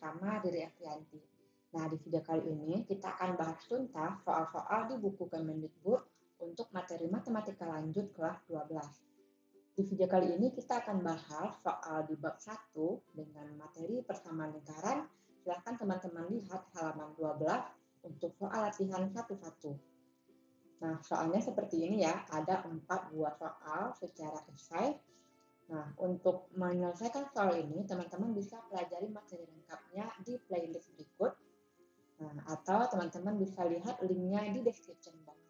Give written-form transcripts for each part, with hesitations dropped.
bersama diri Aprianti. Nah, di video kali ini kita akan bahas tuntas soal-soal di buku Kemendikbud untuk materi matematika lanjut kelas 12. Di video kali ini kita akan bahas soal di bab 1 dengan materi persamaan lingkaran. Silahkan teman-teman lihat halaman 12 untuk soal latihan 1-1. Nah, soalnya seperti ini ya, ada 4 buah soal secara esai. Nah, untuk menyelesaikan soal ini, teman-teman bisa pelajari materi lengkapnya di playlist berikut. Nah, atau teman-teman bisa lihat linknya di description box.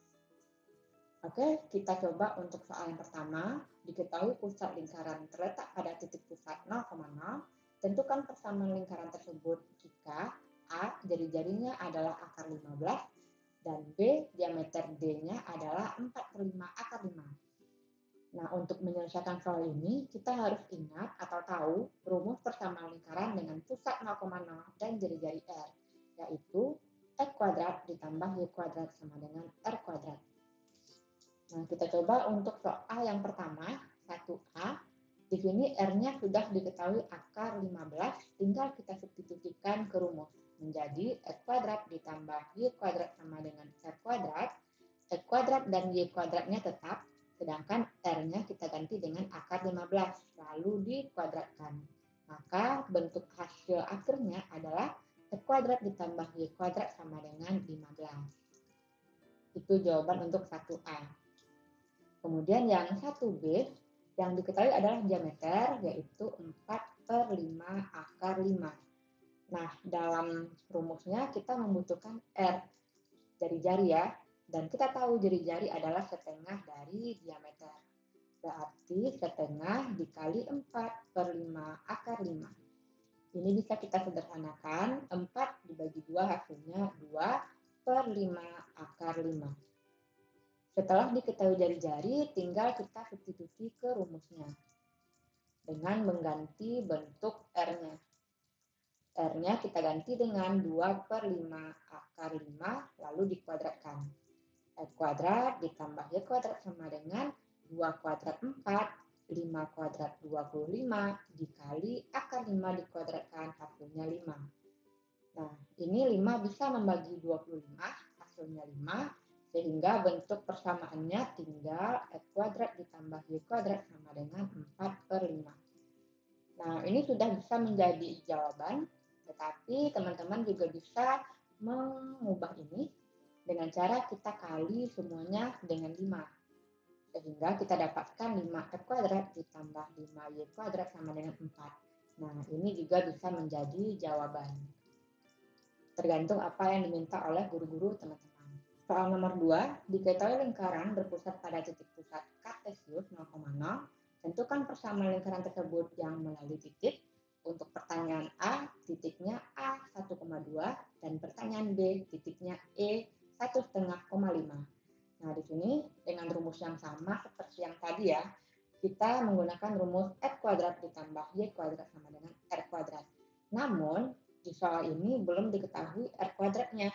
Oke, kita coba untuk soal yang pertama. Diketahui pusat lingkaran terletak pada titik pusat 0,0. Tentukan persamaan lingkaran tersebut jika A. Jari-jarinya adalah akar 15 dan B. Diameter D-nya adalah 4/5 akar 5. Nah, untuk menyelesaikan soal ini, kita harus ingat atau tahu rumus persamaan lingkaran dengan pusat 0,0 dan jari-jari R, yaitu X kuadrat ditambah Y kuadrat sama dengan R kuadrat. Nah, kita coba untuk soal yang pertama, 1A. Di sini R-nya sudah diketahui akar 15, tinggal kita substitusikan ke rumus, menjadi X kuadrat ditambah Y kuadrat sama dengan R kuadrat. X kuadrat dan Y kuadratnya tetap, sedangkan R-nya kita ganti dengan akar 15, lalu dikuadratkan. Maka bentuk hasil akhirnya adalah X kuadrat ditambah Y kuadrat sama dengan 15. Itu jawaban untuk 1A. Kemudian yang 1B, yang diketahui adalah diameter, yaitu 4/5 akar 5. Nah, dalam rumusnya kita membutuhkan R, jari-jari ya. Dan kita tahu jari-jari adalah setengah dari diameter. Berarti setengah dikali 4/5 akar 5. Ini bisa kita sederhanakan. 4 dibagi 2 hasilnya 2/5 akar 5. Setelah diketahui jari-jari, tinggal kita substitusi ke rumusnya dengan mengganti bentuk R-nya. R-nya kita ganti dengan 2/5 akar 5, lalu dikuadratkan. X kuadrat ditambah Y kuadrat sama dengan 2 kuadrat 4, 5 kuadrat 25, dikali akar 5 dikuadratkan, hasilnya 5. Nah, ini 5 bisa membagi 25, hasilnya 5, sehingga bentuk persamaannya tinggal X kuadrat ditambah Y kuadrat sama dengan 4/5. Nah, ini sudah bisa menjadi jawaban, tetapi teman-teman juga bisa mengubah ini dengan cara kita kali semuanya dengan 5. Sehingga kita dapatkan 5X kuadrat ditambah 5Y kuadrat sama dengan 4. Nah, ini juga bisa menjadi jawaban. Tergantung apa yang diminta oleh guru-guru teman-teman. Soal nomor 2, diketahui lingkaran berpusat pada titik pusat kartesius 0,0. Tentukan persamaan lingkaran tersebut yang melalui titik. Untuk pertanyaan A, titiknya A 1,2 dan pertanyaan B, titiknya E 1,5. Nah, di sini dengan rumus yang sama seperti yang tadi ya, kita menggunakan rumus X kuadrat ditambah Y kuadrat sama dengan R kuadrat. Namun, di soal ini belum diketahui R kuadratnya,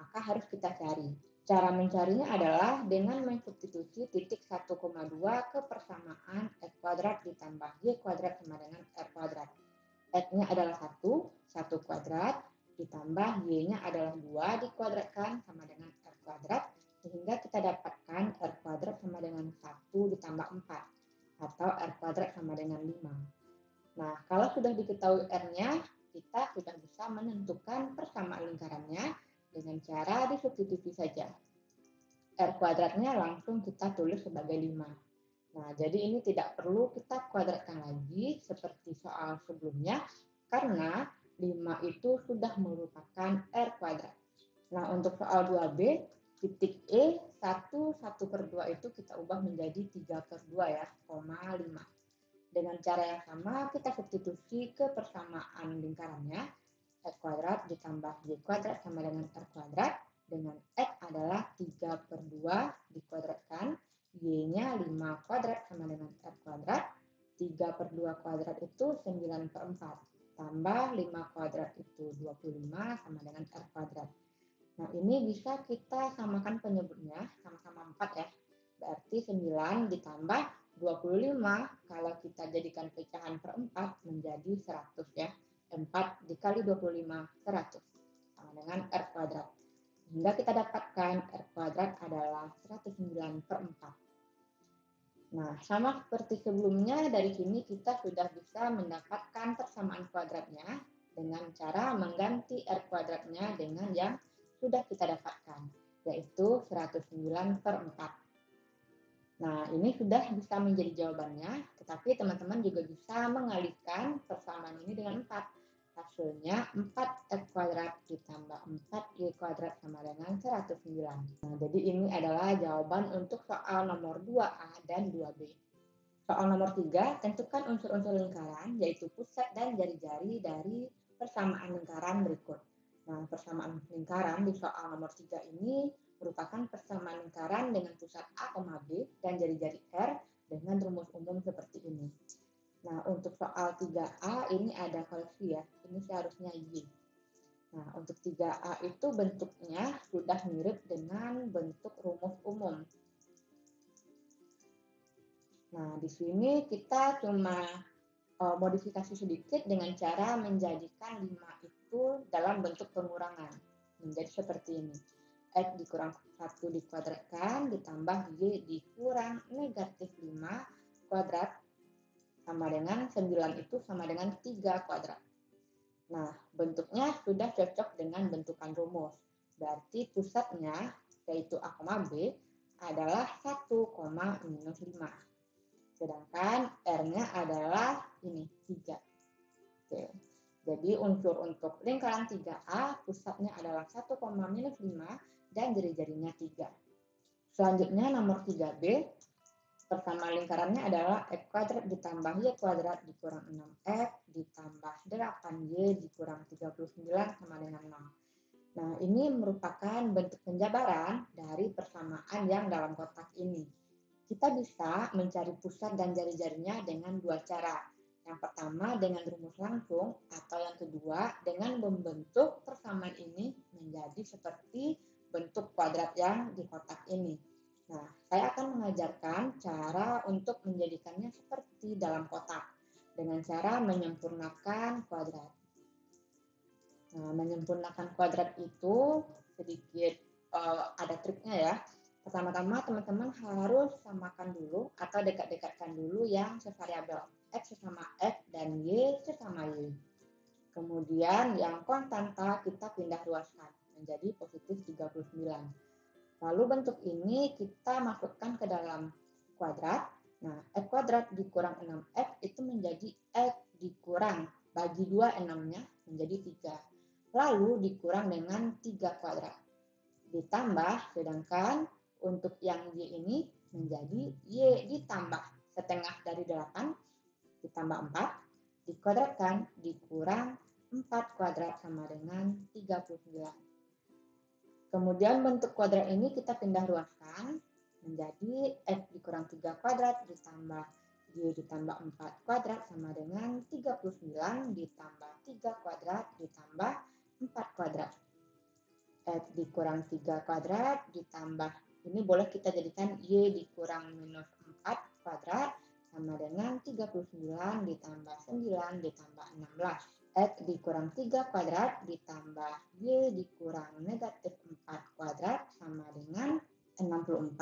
maka harus kita cari. Cara mencarinya adalah dengan mensubstitusi titik 1,2 ke persamaan X kuadrat ditambah Y kuadrat sama dengan R kuadrat. X-nya adalah 1 kuadrat, ditambah Y-nya adalah 2 dikuadratkan sama dengan R kuadrat, sehingga kita dapatkan R kuadrat sama dengan 1 ditambah 4, atau R kuadrat sama dengan 5. Nah, kalau sudah diketahui R-nya, kita sudah bisa menentukan persamaan lingkarannya dengan cara disubstitusi saja. R kuadratnya langsung kita tulis sebagai 5. Nah, jadi ini tidak perlu kita kuadratkan lagi seperti soal sebelumnya, karena 5 itu sudah merupakan R kuadrat. Nah, untuk soal 2B, titik E 1/2 itu kita ubah menjadi 3/2 ya, 5. Dengan cara yang sama, kita substitusi ke persamaan lingkarannya. X kuadrat ditambah Y kuadrat sama dengan R kuadrat. Dengan X adalah 3/2 dikuadratkan. Y-nya 5 kuadrat sama dengan R kuadrat. 3/2 kuadrat itu 9/4. Tambah 5 kuadrat itu 25 sama dengan R kuadrat. Nah, ini bisa kita samakan penyebutnya, sama-sama 4 ya. Berarti 9 ditambah 25, kalau kita jadikan pecahan per 4 menjadi 100 ya. 4 dikali dikali 25 100 sama dengan R kuadrat. Hingga kita dapatkan R kuadrat adalah 109/4. Nah, sama seperti sebelumnya, dari sini kita sudah bisa mendapatkan persamaan kuadratnya dengan cara mengganti R kuadratnya dengan yang sudah kita dapatkan, yaitu 109/4. Nah, ini sudah bisa menjadi jawabannya, tetapi teman-teman juga bisa mengalihkan persamaan ini dengan 4. Hasilnya 4x kuadrat ditambah 4y kuadrat sama dengan 109. Nah, jadi ini adalah jawaban untuk soal nomor 2A dan 2B. Soal nomor 3, tentukan unsur-unsur lingkaran, yaitu pusat dan jari-jari dari persamaan lingkaran berikut. Nah, persamaan lingkaran di soal nomor 3 ini merupakan persamaan lingkaran dengan pusat A, B dan jari-jari R dengan rumus umum seperti ini. Nah, untuk soal 3A ini ada koreksi ya, ini seharusnya Y. Nah, untuk 3A itu bentuknya sudah mirip dengan bentuk rumus umum. Nah, di sini kita cuma modifikasi sedikit dengan cara menjadikan 5 itu dalam bentuk pengurangan. Menjadi seperti ini. X dikurang 1 dikuadratkan ditambah Y dikurang negatif 5 kuadrat sama dengan 9 itu sama dengan 3 kuadrat. Nah, bentuknya sudah cocok dengan bentukan rumus. Berarti pusatnya, yaitu A, B, adalah 1, minus 5. Sedangkan R-nya adalah ini, 3. Oke. Jadi unsur untuk lingkaran 3A, pusatnya adalah 1, minus 5 dan jari-jarinya 3. Selanjutnya nomor 3B, persamaan lingkarannya adalah X kuadrat ditambah Y kuadrat dikurang 6X ditambah 8Y dikurang 39 sama dengan 0. Nah, ini merupakan bentuk penjabaran dari persamaan yang dalam kotak ini. Kita bisa mencari pusat dan jari-jarinya dengan dua cara. Yang pertama dengan rumus langsung, atau yang kedua dengan membentuk persamaan ini menjadi seperti bentuk kuadrat yang di kotak ini. Nah, saya akan mengajarkan cara untuk menjadikannya seperti dalam kotak dengan cara menyempurnakan kuadrat. Nah, menyempurnakan kuadrat itu sedikit ada triknya ya. Pertama-tama teman-teman harus samakan dulu atau dekat-dekatkan dulu yang sevariabel. X sesama X dan Y sesama Y. Kemudian yang konstanta kita pindah ruaskan menjadi positif 39. Lalu bentuk ini kita masukkan ke dalam kuadrat. Nah, X kuadrat dikurang 6X itu menjadi X dikurang bagi 2 6-nya menjadi 3. Lalu dikurang dengan 3 kuadrat. Ditambah, sedangkan untuk yang Y ini menjadi Y ditambah setengah dari 8 ditambah 4 dikuadratkan dikurang 4 kuadrat sama dengan 39. Kemudian bentuk kuadrat ini kita pindah ruaskan menjadi X dikurang 3 kuadrat ditambah Y ditambah 4 kuadrat sama dengan 39 ditambah 3 kuadrat ditambah 4 kuadrat. X dikurang 3 kuadrat ditambah, ini boleh kita jadikan Y dikurang minus 4 kuadrat sama dengan 39 ditambah 9 ditambah 16. X dikurang 3 kuadrat ditambah Y dikurang negatif 4 kuadrat sama dengan 64.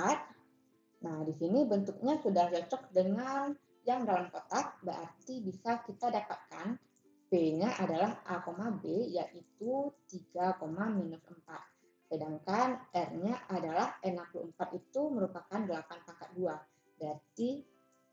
Nah, di sini bentuknya sudah cocok dengan yang dalam kotak, berarti bisa kita dapatkan P-nya adalah A, B, yaitu 3, minus 4. Sedangkan R-nya adalah 64 itu merupakan 8 pangkat 2, berarti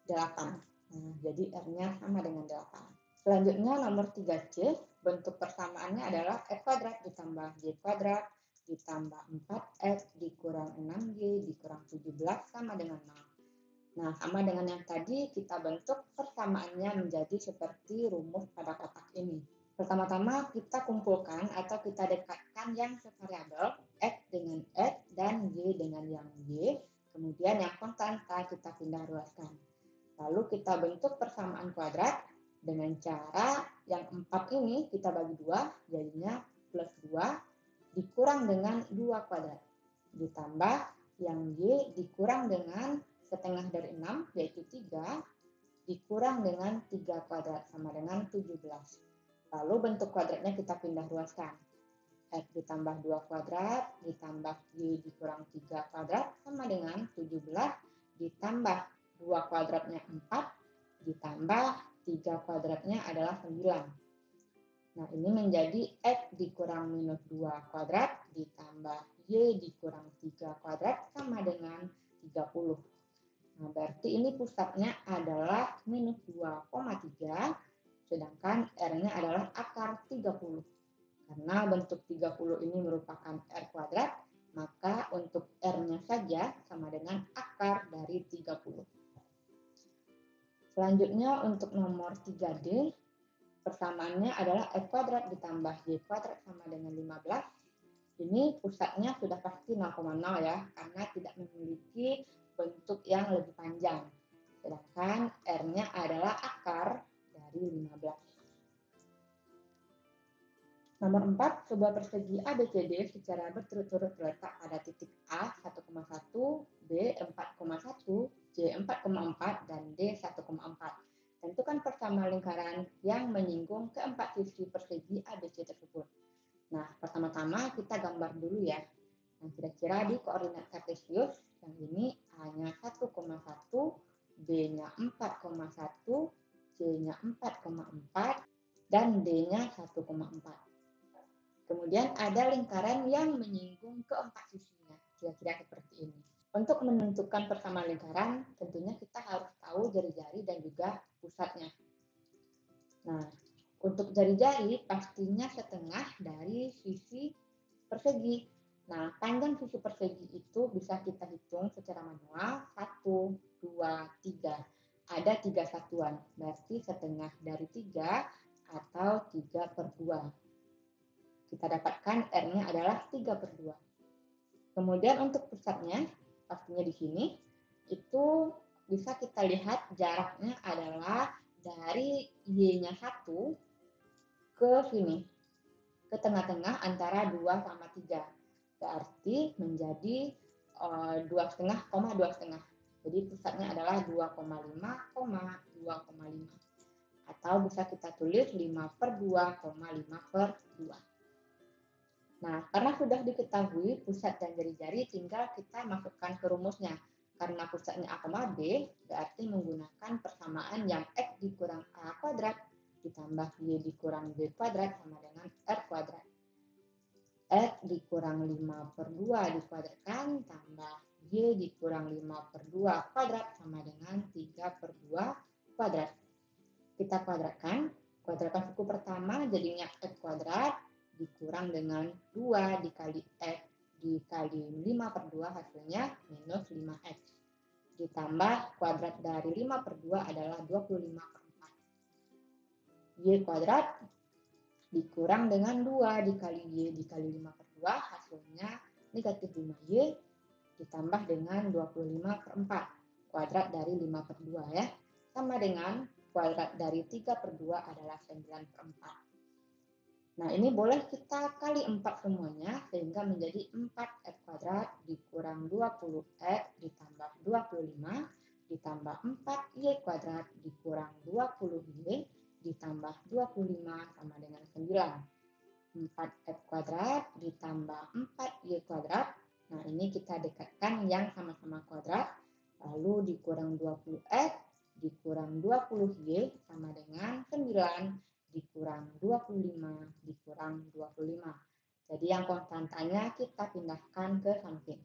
8. Nah, jadi R-nya sama dengan 8. Selanjutnya nomor 3C, bentuk persamaannya adalah X kuadrat ditambah Y kuadrat ditambah 4X dikurang 6Y dikurang 17 sama dengan 0. Nah, sama dengan yang tadi, kita bentuk persamaannya menjadi seperti rumus pada kotak ini. Pertama-tama kita kumpulkan atau kita dekatkan yang sevariabel, X dengan X dan Y dengan yang Y. Kemudian yang konstanta kita pindah ruaskan. Lalu kita bentuk persamaan kuadrat dengan cara yang 4 ini kita bagi 2, jadinya plus 2 dikurang dengan 2 kuadrat. Ditambah yang Y dikurang dengan setengah dari 6, yaitu 3, dikurang dengan 3 kuadrat sama dengan 17. Lalu bentuk kuadratnya kita pindah ruaskan. X ditambah 2 kuadrat ditambah Y dikurang 3 kuadrat sama dengan 17 ditambah 2 kuadratnya 4 ditambah 3 kuadratnya adalah 9. Nah, ini menjadi X dikurang minus 2 kuadrat ditambah Y dikurang 3 kuadrat sama dengan 30. Nah, berarti ini pusatnya adalah minus 2,3, sedangkan R-nya adalah akar 30. Karena bentuk 30 ini merupakan R kuadrat, maka untuk R-nya saja sama dengan akar dari 30. Selanjutnya untuk nomor 3D, persamaannya adalah X kuadrat ditambah Y kuadrat sama dengan 15. Ini pusatnya sudah pasti 0,0 ya, karena tidak memiliki bentuk yang lebih panjang. Sedangkan R-nya adalah akar dari 15. Nomor 4, sebuah persegi ABCD secara berturut-turut terletak pada titik A 1,1, B 4,1, C 4,4, dan D 1,4. Tentukan persamaan lingkaran yang menyinggung keempat sisi persegi ABC tersebut. Nah, pertama-tama kita gambar dulu ya. Nah, kira-kira di koordinat kartesius, yang ini A-nya 1,1, B-nya 4,1, C-nya 4,4, dan D-nya 1,4. Kemudian ada lingkaran yang menyinggung keempat sisinya, kira-kira seperti ini. Untuk menentukan persamaan lingkaran, tentunya kita harus tahu jari-jari dan juga pusatnya. Nah, untuk jari-jari pastinya setengah dari sisi persegi. Nah, panjang sisi persegi itu bisa kita hitung secara manual, 1, 2, 3. Ada 3 satuan, berarti setengah dari 3 atau 3/2. Kita dapatkan R-nya adalah 3/2. Kemudian untuk pusatnya, pastinya di sini, itu bisa kita lihat jaraknya adalah dari Y-nya 1 ke sini, ke tengah-tengah antara 2 sama 3. Berarti menjadi 2,5, 2,5. Jadi pusatnya adalah 2,5, 2,5. Atau bisa kita tulis 5/2, 5/2. Nah, karena sudah diketahui pusat dan jari-jari, tinggal kita masukkan ke rumusnya. Karena pusatnya A, B, berarti menggunakan persamaan yang X dikurang A kuadrat ditambah Y dikurang B kuadrat sama dengan R kuadrat. X dikurang 5/2 dikuadratkan tambah Y dikurang 5/2 kuadrat sama dengan 3/2 kuadrat. Kita kuadratkan suku pertama jadinya X kuadrat dikurang dengan 2 dikali X dikali 5/2 hasilnya minus 5X. Ditambah kuadrat dari 5/2 adalah 25/4. Y kuadrat dikurang dengan 2 dikali Y dikali 5/2 hasilnya negatif 5Y ditambah dengan 25/4. Kuadrat dari 5/2 ya. Sama dengan kuadrat dari 3/2 adalah 9/4. Nah, ini boleh kita kali 4 semuanya, sehingga menjadi 4X kuadrat dikurang 20X ditambah 25, ditambah 4Y kuadrat dikurang 20Y, ditambah 25 sama dengan 9. 4X kuadrat ditambah 4Y kuadrat. Nah, ini kita dekatkan yang sama-sama kuadrat, lalu dikurang 20X dikurang 20Y sama dengan 9 dikurang 25 dikurang 25. Jadi yang konstantanya kita pindahkan ke samping.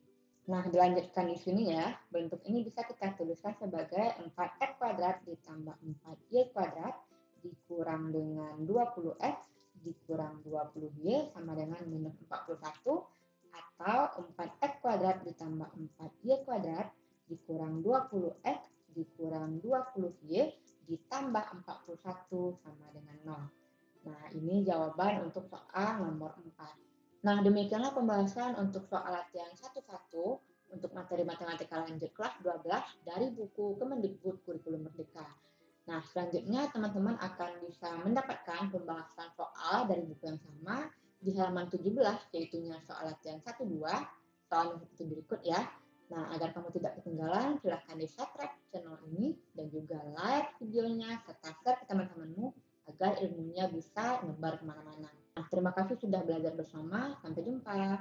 Nah, dilanjutkan di sini ya. Bentuk ini bisa kita tuliskan sebagai 4X kuadrat ditambah 4Y kuadrat dikurang dengan 20X dikurang 20Y sama dengan minus 41, atau 4X kuadrat ditambah 4Y kuadrat dikurang 20X dikurang 20Y ditambah 41 sama dengan 0. Nah, ini jawaban untuk soal nomor 4. Nah, demikianlah pembahasan untuk soal latihan 1.1 untuk materi matematika lanjut kelas 12 dari buku Kemendikbud Kurikulum Merdeka. Nah, selanjutnya teman-teman akan bisa mendapatkan pembahasan soal dari buku yang sama di halaman 17, yaitu soal latihan 1.2, soal berikut ya. Nah, agar kamu tidak ketinggalan, silahkan di-subscribe channel ini dan juga like videonya serta share ke teman-temanmu agar ilmunya sehingga bisa nyebar kemana-mana. Nah, terima kasih sudah belajar bersama. Sampai jumpa.